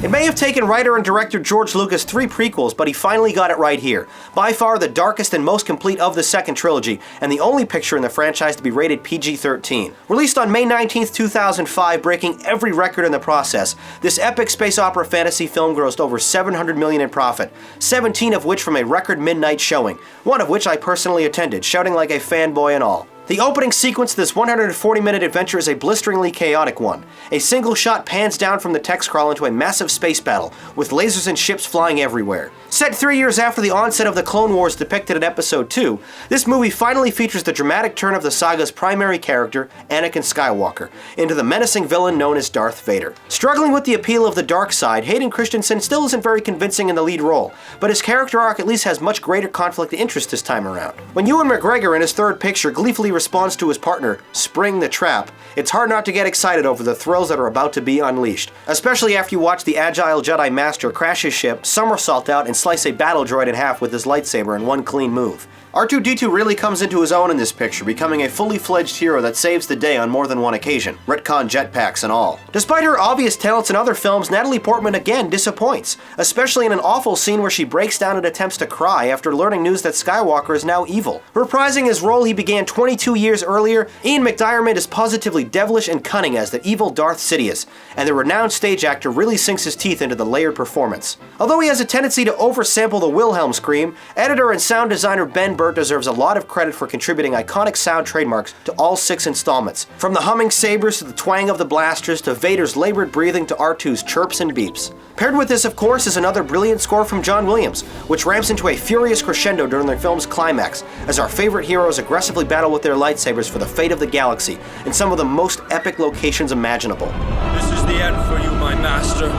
It may have taken writer and director George Lucas 3 prequels, but he finally got it right here. By far the darkest and most complete of the second trilogy, and the only picture in the franchise to be rated PG-13. Released on May 19, 2005, breaking every record in the process, this epic space opera fantasy film grossed over $700 million in profit, 17 of which from a record midnight showing, one of which I personally attended, shouting like a fanboy and all. The opening sequence of this 140-minute adventure is a blisteringly chaotic one. A single shot pans down from the text crawl into a massive space battle, with lasers and ships flying everywhere. Set 3 years after the onset of the Clone Wars depicted in Episode 2, this movie finally features the dramatic turn of the saga's primary character, Anakin Skywalker, into the menacing villain known as Darth Vader. Struggling with the appeal of the dark side, Hayden Christensen still isn't very convincing in the lead role, but his character arc at least has much greater conflict of interest this time around. When Ewan McGregor in his third picture gleefully responds to his partner, Spring the Trap, it's hard not to get excited over the thrills that are about to be unleashed, especially after you watch the agile Jedi Master crash his ship, somersault out, and slice a battle droid in half with his lightsaber in one clean move. R2-D2 really comes into his own in this picture, becoming a fully fledged hero that saves the day on more than one occasion, retcon jetpacks and all. Despite her obvious talents in other films, Natalie Portman again disappoints, especially in an awful scene where she breaks down and attempts to cry after learning news that Skywalker is now evil. Reprising his role he began 22 years earlier, Ian McDiarmid is positively devilish and cunning as the evil Darth Sidious, and the renowned stage actor really sinks his teeth into the layered performance. Although he has a tendency to oversample the Wilhelm scream, editor and sound designer Ben deserves a lot of credit for contributing iconic sound trademarks to all 6 installments, from the humming sabers to the twang of the blasters to Vader's labored breathing to R2's chirps and beeps. Paired with this, of course, is another brilliant score from John Williams, which ramps into a furious crescendo during the film's climax, as our favorite heroes aggressively battle with their lightsabers for the fate of the galaxy in some of the most epic locations imaginable. This is the end for you, my master.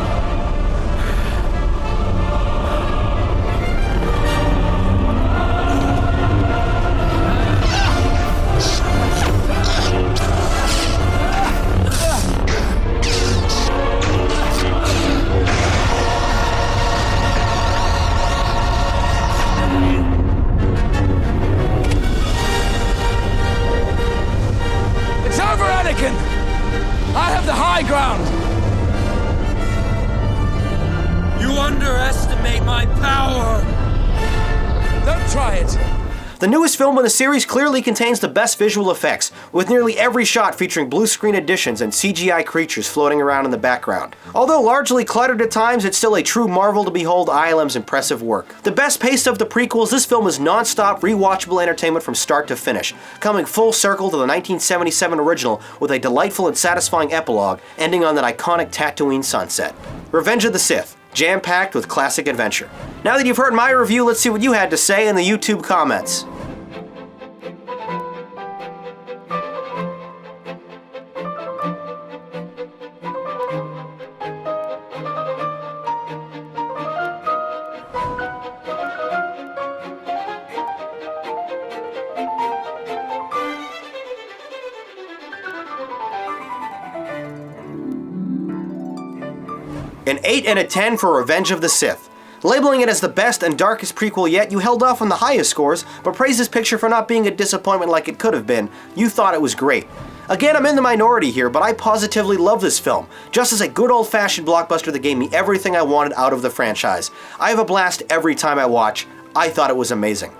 I have the high ground! You underestimate my power! Don't try it! The newest film in the series clearly contains the best visual effects, with nearly every shot featuring blue screen additions and CGI creatures floating around in the background. Although largely cluttered at times, it's still a true marvel to behold ILM's impressive work. The best pace of the prequels, this film is non-stop, rewatchable entertainment from start to finish, coming full circle to the 1977 original with a delightful and satisfying epilogue, ending on that iconic Tatooine sunset. Revenge of the Sith, jam-packed with classic adventure. Now that you've heard my review, let's see what you had to say in the YouTube comments. An 8 and a 10 for Revenge of the Sith. Labeling it as the best and darkest prequel yet, you held off on the highest scores, but praised this picture for not being a disappointment like it could have been. You thought it was great. Again, I'm in the minority here, but I positively love this film, just as a good old-fashioned blockbuster that gave me everything I wanted out of the franchise. I have a blast every time I watch. I thought it was amazing.